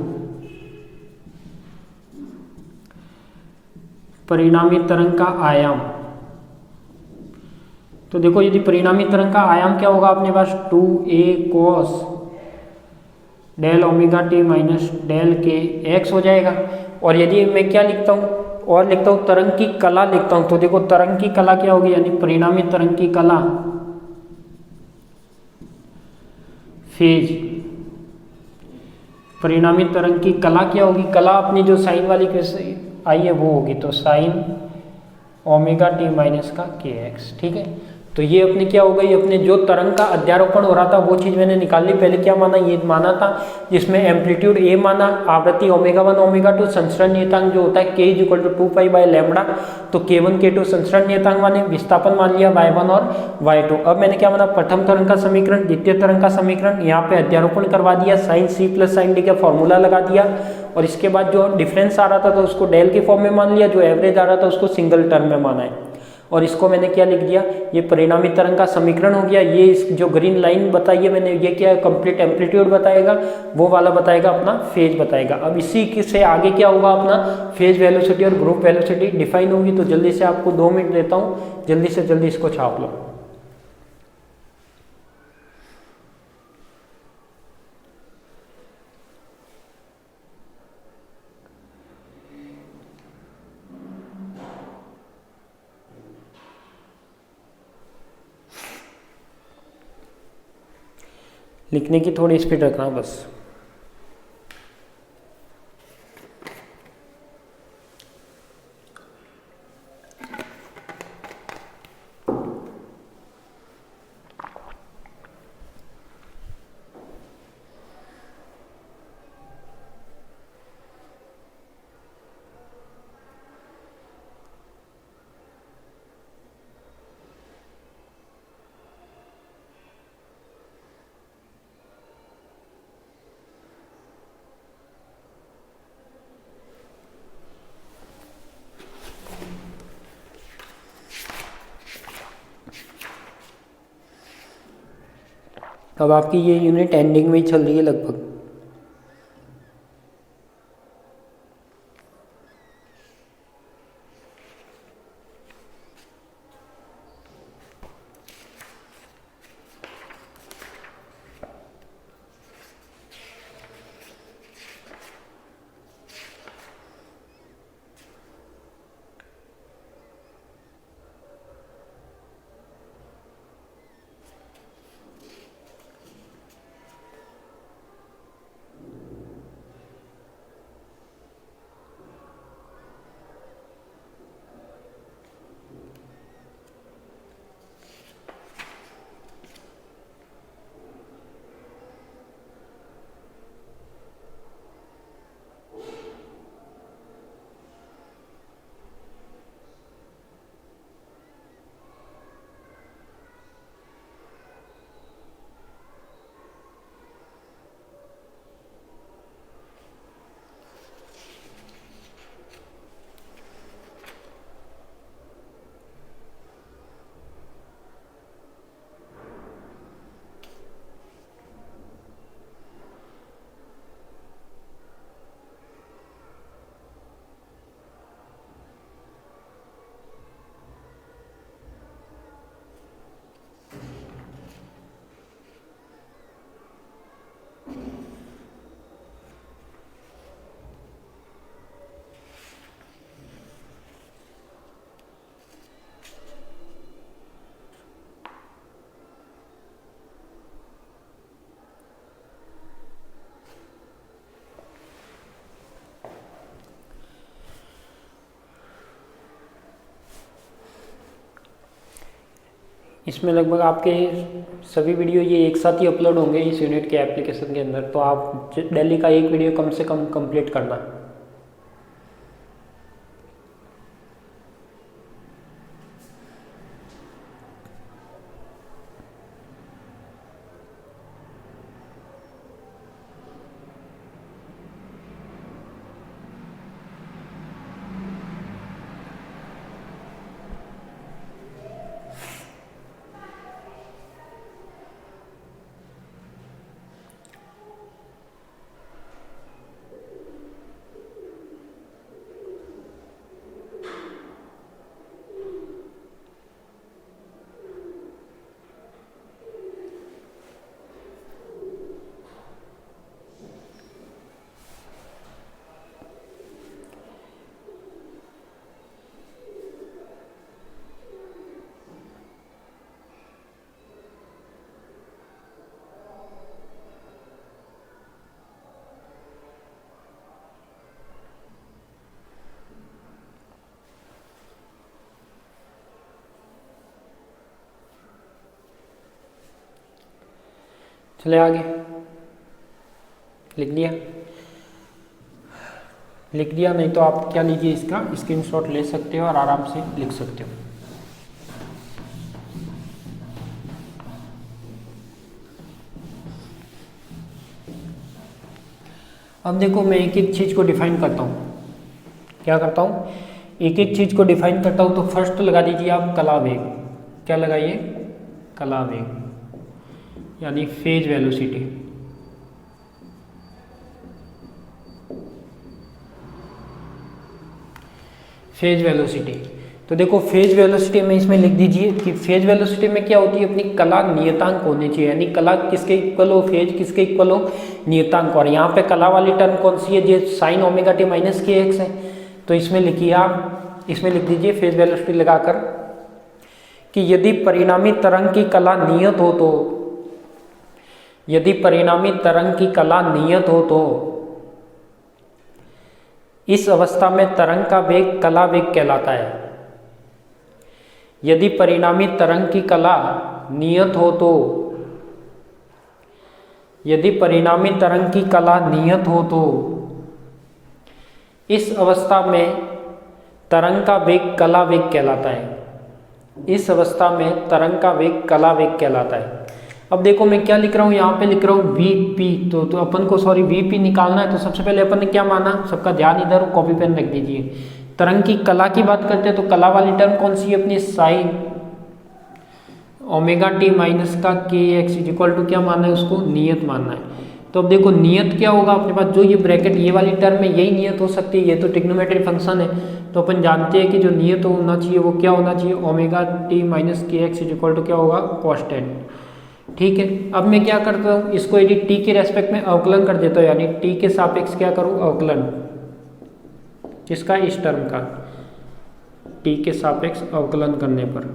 [SPEAKER 1] परिणामी तरंग का आयाम, तो देखो यदि परिणामी तरंग का आयाम क्या होगा अपने पास 2a cos del omega t minus del k x हो जाएगा। और यदि मैं क्या लिखता हूँ और लिखता हूँ तरंग की कला लिखता हूँ, तो देखो तरंग की कला क्या होगी, यानी परिणामी तरंग की कला फेज, परिणामी तरंग की कला क्या होगी, कला अपनी जो साइन वाली आई है वो होगी, तो साइन ओमेगा टी माइनस का के एक्स। ठीक है, तो ये अपने क्या हो गई, अपने जो तरंग का अध्यारोपण हो रहा था वो चीज मैंने निकाल ली। पहले क्या माना, ये माना था जिसमें एम्पलीट्यूड ए माना, आवृत्ति ओमेगा 1 ओमेगा 2, संचरण नियतांक जो होता है k is equal to 2 pi lambda, तो k1 k2 संचरण नियतांक माने, विस्थापन मान लिया y1 और y2। अब मैंने क्या माना, प्रथम तरंग का समीकरण, द्वितीय तरंग का समीकरण, यहाँ पे अध्यारोपण करवा दिया, sine c plus sine d का फॉर्मूला लगा दिया, और इसके बाद जो डिफरेंस आ रहा था तो उसको डेल के फॉर्म में मान लिया, जो एवरेज आ रहा था उसको सिंगल टर्म में माना है। और इसको मैंने क्या लिख दिया, ये परिणामी तरंग का समीकरण हो गया। ये इस जो ग्रीन लाइन बताई है मैंने, ये क्या है, कंप्लीट एम्पलीट्यूड बताएगा, वो वाला बताएगा अपना फेज बताएगा। अब इसी से आगे क्या होगा, अपना फेज वेलोसिटी और ग्रुप वेलोसिटी डिफाइन होगी। तो जल्दी से आपको 2 मिनट देता हूँ, जल्दी से जल्दी इसको छाप लो। लिखने की थोड़ी स्पीड रखना बस। अब आपकी ये यूनिट एंडिंग में ही चल रही है लगभग। इसमें लगभग आपके सभी वीडियो ये एक साथ ही अपलोड होंगे इस यूनिट के एप्लीकेशन के अंदर, तो आप डेली का एक वीडियो कम से कम कंप्लीट करना। चले आगे, लिख दिया? लिख दिया नहीं तो आप क्या लीजिए, इसका स्क्रीनशॉट ले सकते हो और आराम से लिख सकते हो। अब देखो मैं एक एक चीज़ को डिफाइन करता हूँ। क्या करता हूँ? एक एक चीज़ को डिफाइन करता हूँ। तो फर्स्ट लगा दीजिए आप कला वेग। क्या लगाइए? कला वेग यानी फेज वेलोसिटी। फेज वेलोसिटी, तो देखो फेज वेलोसिटी में इसमें लिख दीजिए कि फेज वेलोसिटी में क्या होती है, अपनी कला नियतांक होने चाहिए, यानी कला किसके इक्वल हो, फेज किसके इक्वल हो, नियतांक। और यहाँ पे कला वाली टर्म कौन सी है, जो sign omega t minus k x है। तो इसमें लिखिए आप, इसमें लिख दीजिए फेज वेलोसिटी लगाकर कि यदि परिणामी तरंग की कला नियत हो तो, यदि परिणामी तरंग की कला नियत हो तो इस अवस्था में तरंग का वेग कला वेग कहलाता है। यदि परिणामी तरंग की कला नियत हो तो, यदि परिणामी तरंग की कला नियत हो तो इस अवस्था में तरंग का वेग कला वेग कहलाता है। इस अवस्था में तरंग का वेग कला वेग कहलाता है। अब देखो मैं क्या लिख रहा हूँ, यहाँ पे लिख रहा हूँ Vp। तो अपन को Vp निकालना है। तो सबसे पहले अपन ने क्या माना, सबका ध्यान इधर, कॉपी पेन रख दीजिए। तरंग की कला की बात करते हैं तो कला वाली टर्म कौन सी है अपनी, साइन ओमेगा टी माइनस का के एक्स इक्वल टू क्या मानना है, उसको नियत मानना है। तो अब देखो नियत क्या होगा अपने पास, जो ये ब्रैकेट ये वाली टर्म है यही नियत हो सकती है, ये तो ट्रिग्नोमेट्री फंक्शन है। तो अपन जानते हैं कि जो नियत होना चाहिए वो क्या होना चाहिए, omega t minus k x equal to क्या होगा, कॉन्स्टेंट। ठीक है, अब मैं क्या करता हूँ, इसको यदि टी के रेस्पेक्ट में अवकलन कर देता हूँ, यानी टी के सापेक्ष क्या करूँ, अवकलन किसका, इस टर्म का, टी के सापेक्ष अवकलन करने पर।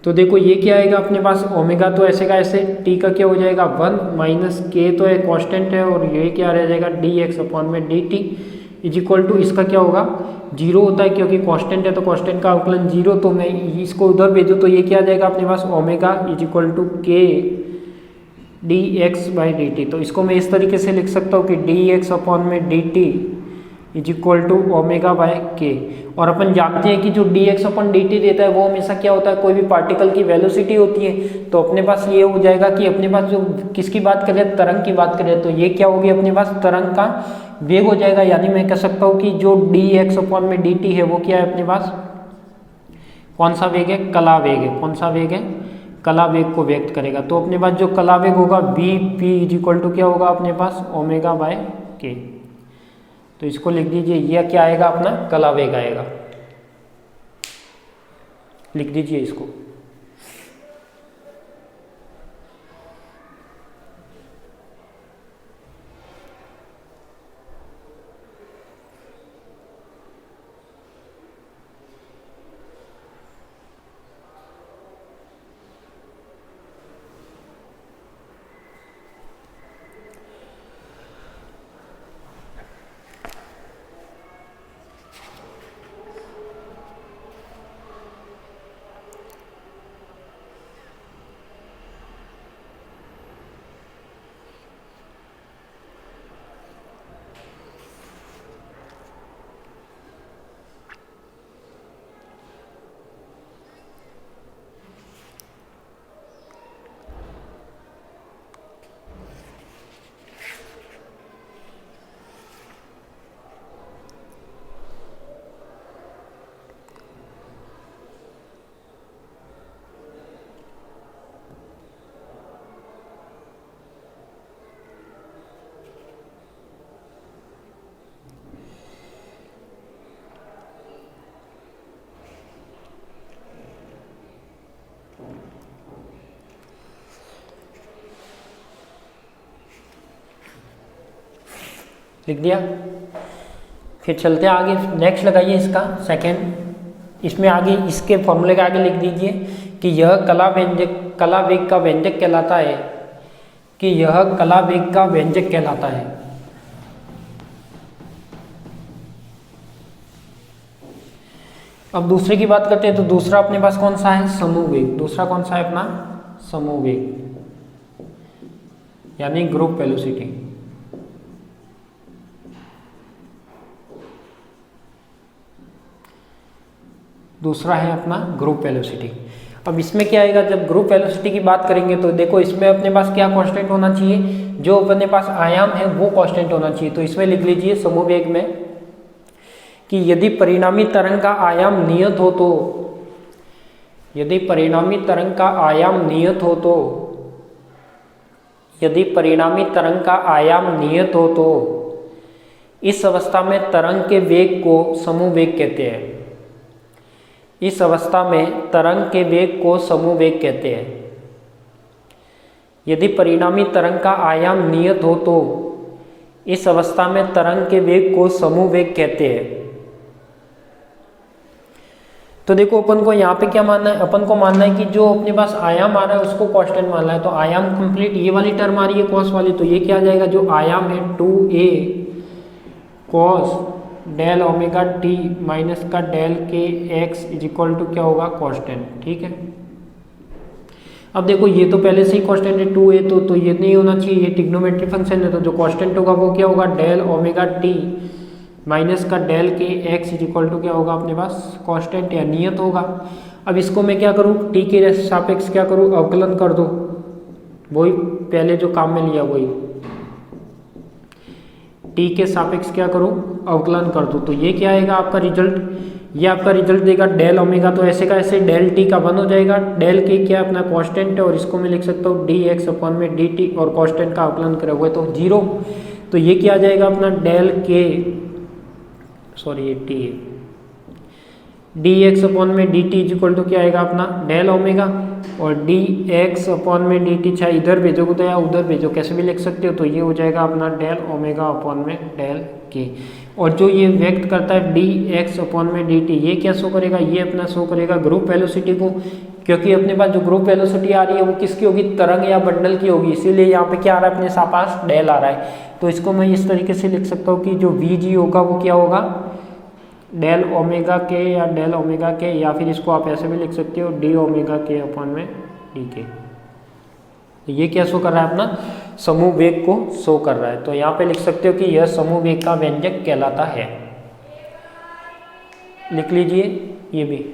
[SPEAKER 1] तो देखो ये क्या आएगा अपने पास, ओमेगा तो ऐसे का ऐसे, टी का क्या हो जाएगा 1 माइनस के तो एक कांस्टेंट है, और ये क्या रह जाएगा डी एक्स अपॉन में d t is equal to, इसका क्या होगा 0 होता है क्योंकि कांस्टेंट है, तो कांस्टेंट का अवकलन 0। तो मैं इसको उधर भेजूँ तो ये क्या आ जाएगा अपने पास, ओमेगा इज इक्वल टू के D x by D T. तो इसको मैं इस तरीके से लिख सकता हूँ कि डी एक्स अपॉन में d t is equal to omega by k. और अपन जानते हैं कि जो डी एक्स अपन डी टी देता है वो हमेशा क्या होता है, कोई भी पार्टिकल की वेलोसिटी होती है। तो अपने पास ये हो जाएगा कि अपने पास जो किसकी बात करें, तरंग की बात करें, तो ये क्या होगी अपने पास, तरंग का वेग हो जाएगा। यानी मैं कह सकता हूँ कि जो डी एक्स अपॉन में डी टी है वो क्या है अपने पास, कौन सा वेग है, कला वेग है। कौन सा वेग है, कला वेग को व्यक्त करेगा। तो अपने पास जो कला वेग होगा v p is equal to क्या होगा अपने पास, ओमेगा बाय के। तो इसको लिख दीजिए, यह क्या आएगा अपना, कला वेग आएगा। लिख दीजिए इसको। लिख दिया। फिर चलते आगे, नेक्स्ट लगाइए इसका सेकंड। इसमें आगे इसके फॉर्मूले के आगे लिख दीजिए कि यह कला वेग का व्यंजक कहलाता है, कि यह कला वेग का व्यंजक कहलाता है। अब दूसरे की बात करते हैं तो दूसरा अपने पास कौन सा है, समूह वेग। दूसरा कौन सा है अपना, समूह वेग, यानी ग्रुप वेलोसिटी। दूसरा है अपना ग्रुप वेलोसिटी। अब इसमें क्या आएगा, जब ग्रुप वेलोसिटी की बात करेंगे तो देखो इसमें अपने पास क्या कांस्टेंट होना चाहिए, जो अपने पास आयाम है वो कांस्टेंट होना चाहिए। तो इसमें लिख लीजिए समूह वेग में कि यदि परिणामी तरंग का आयाम नियत हो तो, यदि परिणामी तरंग का आयाम नियत हो तो, यदि परिणामी तरंग का आयाम नियत हो तो इस अवस्था में तरंग के वेग को समूह वेग कहते हैं। इस अवस्था में तरंग के वेग को समूह वेग कहते हैं। यदि परिणामी तरंग का आयाम नियत हो तो इस अवस्था में तरंग के वेग को समूह वेग कहते हैं। तो देखो अपन को यहाँ पे क्या मानना है, अपन को मानना है कि जो अपने पास आयाम आ रहा है उसको कांस्टेंट मानना है। तो आयाम कंप्लीट, ये वाली टर्म आ रही है कॉस वाली, तो ये क्या आ जाएगा, जो आयाम है 2a cos del omega t minus का del k x is equal to क्या होगा, कांस्टेंट। ठीक है, अब देखो ये तो पहले से ही कांस्टेंट है 2a, तो ये नहीं होना चाहिए, ये ट्रिग्नोमेट्री फंक्शन है। तो जो कांस्टेंट होगा वो क्या होगा, डेल ओमेगा टी माइनस का del k x is equal to क्या होगा अपने पास, कांस्टेंट या नियत होगा। अब इसको मैं क्या करूँ, टी के सापेक्ष क्या करूँ, अवकलन कर दो, वही पहले जो काम में लिया वही, टी के सापेक्ष क्या करूँ, अवकलन कर दो। तो ये क्या आएगा आपका रिजल्ट, ये आपका रिजल्ट देगा डेल ओमेगा, तो ऐसे का ऐसे डेल टी का 1 हो जाएगा। डेल के क्या अपना कांस्टेंट है और इसको मैं लिख सकता हूँ डी एक्स अपॉन में डी टी, और कांस्टेंट का अवकलन करे हुए तो 0। तो ये क्या आ जाएगा अपना डेल के, सॉरी ये टी है, डी एक्स अपॉन में d t is equal to क्या आएगा अपना डेल ओमेगा, और डी एक्स अपॉन में डी टी, चाहे इधर भेजोगे तो या उधर भेजो, कैसे भी लिख सकते हो। तो ये हो जाएगा अपना डेल ओमेगा अपॉन में डेल के, और जो ये व्यक्त करता है डी एक्स अपॉन में डी टी, ये क्या शो करेगा, ये अपना शो करेगा ग्रुप वेलोसिटी को, क्योंकि अपने पास जो ग्रुप वेलोसिटी आ रही है वो किसकी होगी, तरंग या बंडल की होगी, इसीलिए यहाँ पे क्या आ रहा है अपने पास डेल आ रहा है। तो इसको मैं इस तरीके से लिख सकता हूँ कि जो वी जी होगा वो क्या होगा, डेल ओमेगा के या डेल ओमेगा के, या फिर इसको आप ऐसे भी लिख सकते हो डी ओमेगा के अपॉन में डी के। तो ये क्या शो कर रहा है अपना, समूह वेग को शो कर रहा है। तो यहाँ पे लिख सकते हो कि यह समूह वेग का व्यंजक कहलाता है। लिख लीजिए ये भी,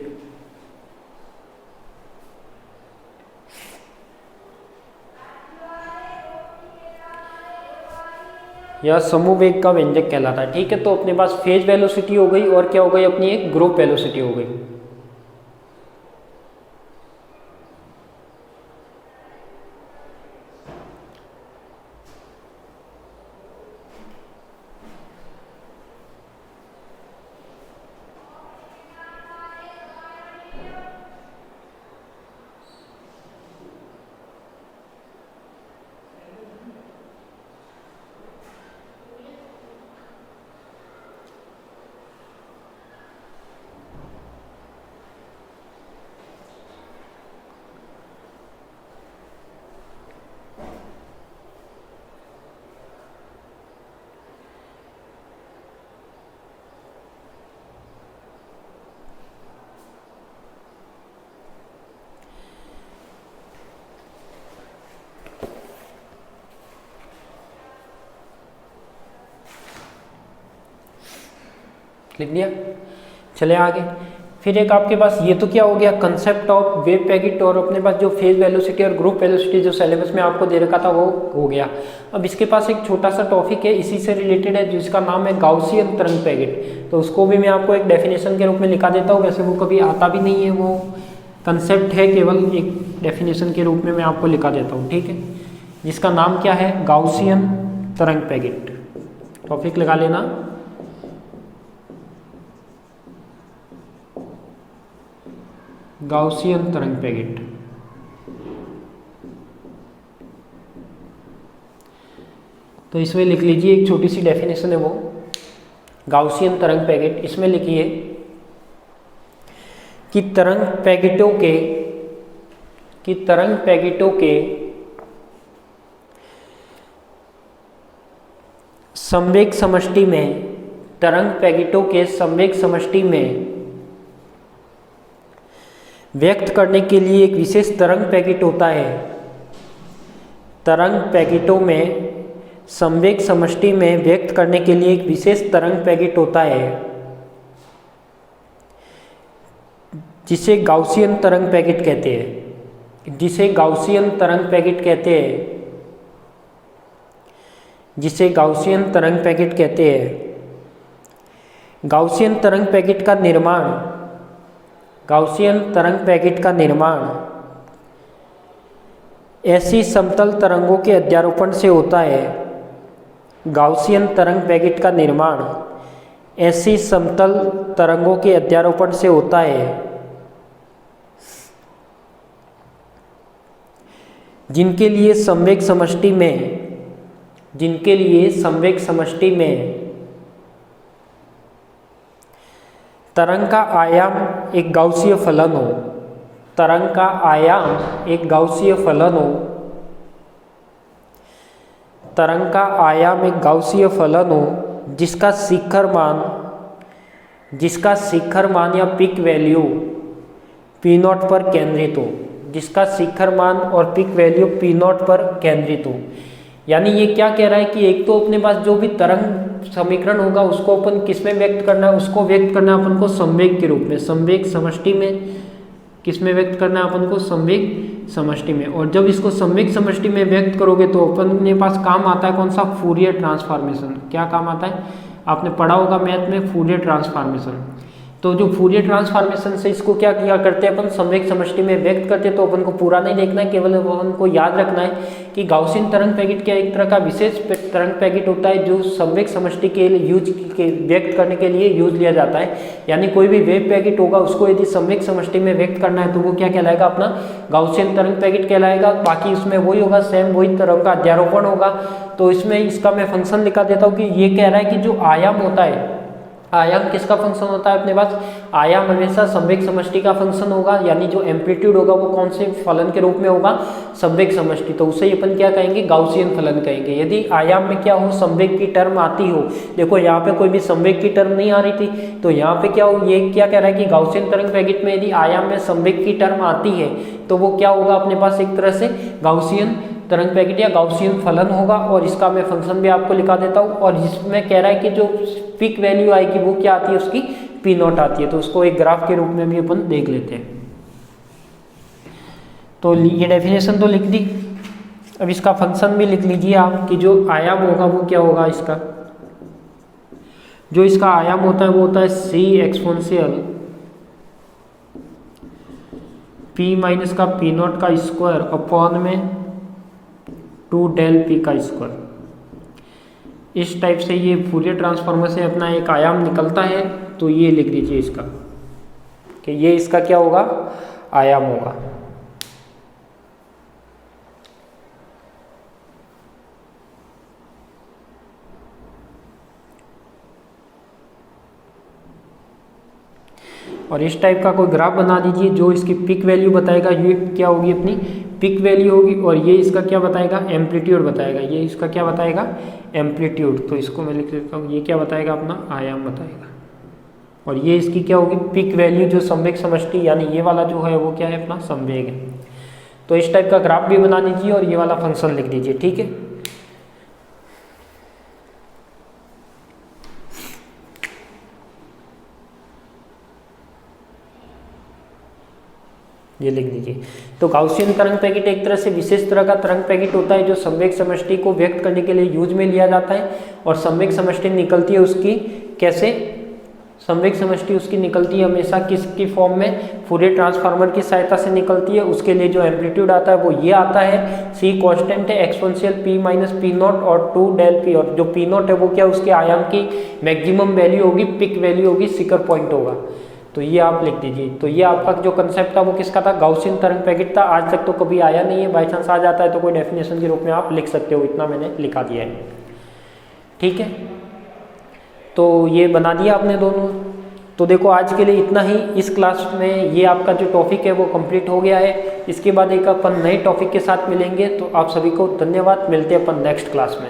[SPEAKER 1] यह समूह वेग का व्यंजक कहलाता है। ठीक है, तो अपने पास फेज वेलोसिटी हो गई और क्या हो गई अपनी एक ग्रुप वेलोसिटी हो गई। लिख दिया, चले आगे। फिर एक आपके पास ये तो क्या हो गया, कंसेप्ट ऑफ वेव पैकेट, और अपने पास जो फेज वेलोसिटी और ग्रुप वेलोसिटी जो सिलेबस में आपको दे रखा था वो हो गया। अब इसके पास एक छोटा सा टॉपिक है इसी से रिलेटेड है जिसका नाम है गाउसियन तरंग पैकेट। तो उसको भी मैं आपको एक डेफिनेशन के रूप में लिखा देता हूँ, वैसे वो कभी आता भी नहीं है, वो कंसेप्ट है, केवल एक डेफिनेशन के रूप में मैं आपको लिखा देता हूँ। ठीक है, जिसका नाम क्या है, गाउसियन तरंग पैकेट। टॉपिक लगा लेना, गाउसियन तरंग पैकेट। तो इसमें लिख लीजिए, एक छोटी सी डेफिनेशन है वो, गाउसियन तरंग पैकेट। इसमें लिखिए कि तरंग पैकेटों के संवेग समष्टि में व्यक्त करने के लिए एक विशेष तरंग पैकेट होता है। तरंग पैकेटों में संवेग समष्टि में व्यक्त करने के लिए एक विशेष तरंग पैकेट होता है जिसे गाउसियन तरंग पैकेट कहते हैं। जिसे गाउसियन तरंग पैकेट कहते हैं। गाउसियन तरंग पैकेट का निर्माण ऐसी समतल तरंगों के अध्यारोपण से होता है। गाउसियन तरंग पैकेट का निर्माण ऐसी समतल तरंगों के अध्यारोपण से होता है जिनके लिए संवेग समष्टि में तरंग का आयाम एक गाउसीय फलन हो। तरंग का आयाम एक गाउसीय फलन हो जिसका शिखर मान या पिक वैल्यू P0 पर केंद्रित हो। जिसका शिखर मान और पिक वैल्यू P0 पर केंद्रित हो। यानी ये क्या कह रहा है कि एक तो अपने पास जो भी तरंग समीकरण होगा उसको अपन किस में व्यक्त करना है, उसको व्यक्त करना है अपन को संवेग के रूप में, संवेग समष्टि में। किस में व्यक्त करना है अपन को? संवेग समष्टि में। और जब इसको संवेग समष्टि में व्यक्त करोगे तो अपन के पास काम आता है कौन सा? Fourier transformation. क्या काम आता है? आपने पढ़ा होगा मैथ में फूरियर ट्रांसफॉर्मेशन। तो जो फूरियर ट्रांसफॉर्मेशन से इसको क्या किया करते हैं अपन? संवेग समष्टि में व्यक्त करते हैं। तो अपन को पूरा नहीं देखना है, केवल अपन को याद रखना है कि गाउसियन तरंग पैकेट क्या एक तरह का विशेष तरंग पैकेट होता है जो संवेग समष्टि के लिए व्यक्त करने के लिए यूज लिया जाता है। यानी कोई भी वेव पैकेट होगा उसको यदि संवेग समष्टि में व्यक्त करना है तो वो क्या कहलाएगा? अपना गाउसियन तरंग पैकेट कहलाएगा। बाकी उसमें वही होगा, सेम वही तरंग का अध्यारोपण होगा। तो इसमें इसका मैं फंक्शन लिखा देता हूँ कि ये कह रहा है कि जो आयाम होता है, आयाम किसका फंक्शन होता है अपने पास? आयाम हमेशा संवेग समष्टि का फंक्शन होगा। यानी जो एम्पलीट्यूड होगा वो कौन से फलन के रूप में होगा? संवेग समष्टि। तो उसे अपन क्या कहेंगे? गाउसियन फलन कहेंगे। यदि आयाम में क्या हो? संवेग की टर्म आती हो। देखो यहाँ पे कोई भी संवेग की टर्म नहीं आ रही थी, तो यहाँ पे क्या हो? ये क्या कह रहा है कि गाउसियन तरंग पैकेट में यदि आयाम में संवेग की टर्म आती है तो वो क्या होगा अपने पास? एक तरह से गाउसियन तरंग पैकेट या गाउसियन फलन होगा। और इसका मैं फंक्शन भी आपको लिखा देता हूँ। और इसमें कह रहा है कि जो पिक वैल्यू आएगी वो क्या आती है? उसकी P0 आती है। तो उसको एक ग्राफ के रूप में भी अपन देख लेते हैं। तो ये डेफिनेशन तो लिख दी। अब इसका फंक्शन भी लिख लीजिए आप कि जो आयाम होगा वो क्या होगा? इसका जो इसका आयाम होता है वो होता है C एक्सपोनेंशियल P माइनस का P0 का स्क्वायर अपॉन में 2 del P का स्क्वायर। इस टाइप से ये फूरियर ट्रांसफॉर्मर से अपना एक आयाम निकलता है। तो ये लिख दीजिए इसका कि ये इसका क्या होगा? आयाम होगा। और इस टाइप का कोई ग्राफ बना दीजिए जो इसकी पिक वैल्यू बताएगा। ये क्या होगी? अपनी पिक वैल्यू होगी। और ये इसका क्या बताएगा? एम्पलीट्यूड बताएगा। ये इसका क्या बताएगा? एम्पलीट्यूड। तो इसको मैं लिख देता हूँ, ये क्या बताएगा? अपना आयाम बताएगा। और ये इसकी क्या होगी? पिक वैल्यू जो संवेग समष्टि, यानी ये वाला जो है वो क्या है? अपना संवेग है। तो इस टाइप का ग्राफ भी बना दीजिए और ये वाला फंक्शन लिख दीजिए। ठीक है, ये लिख दीजिए। तो गाउसियन तरंग पैकेट एक तरह से विशेष तरह का तरंग पैकेट होता है जो संवेग समष्टि को व्यक्त करने के लिए यूज में लिया जाता है। और संवेग समष्टि निकलती है उसकी कैसे? संवेग समष्टि उसकी निकलती है हमेशा किसकी फॉर्म में? फूरियर ट्रांसफॉर्मर की सहायता से निकलती है। उसके लिए जो एम्पलीट्यूड आता है वो ये आता है, C कांस्टेंट है, एक्सपोनेंशियल P माइनस P0 और 2 del P। और जो P0 है वो क्या? उसके आयाम की मैक्सिमम वैल्यू होगी, पिक वैल्यू होगी, शिखर पॉइंट होगा। तो ये आप लिख दीजिए। तो ये आपका जो कंसेप्ट था वो किसका था? गाउसियन तरंग पैकेट था। आज तक तो कभी आया नहीं है, बाई चांस आ जाता है तो कोई डेफिनेशन के रूप में आप लिख सकते हो। इतना मैंने लिखा दिया है। ठीक है, तो ये बना दिया आपने दोनों। तो देखो आज के लिए इतना ही। इस क्लास में ये आपका जो टॉपिक है वो कंप्लीट हो गया है। इसके बाद एक अपन नए टॉपिक के साथ मिलेंगे। तो आप सभी को धन्यवाद, मिलते हैं अपन नेक्स्ट क्लास में।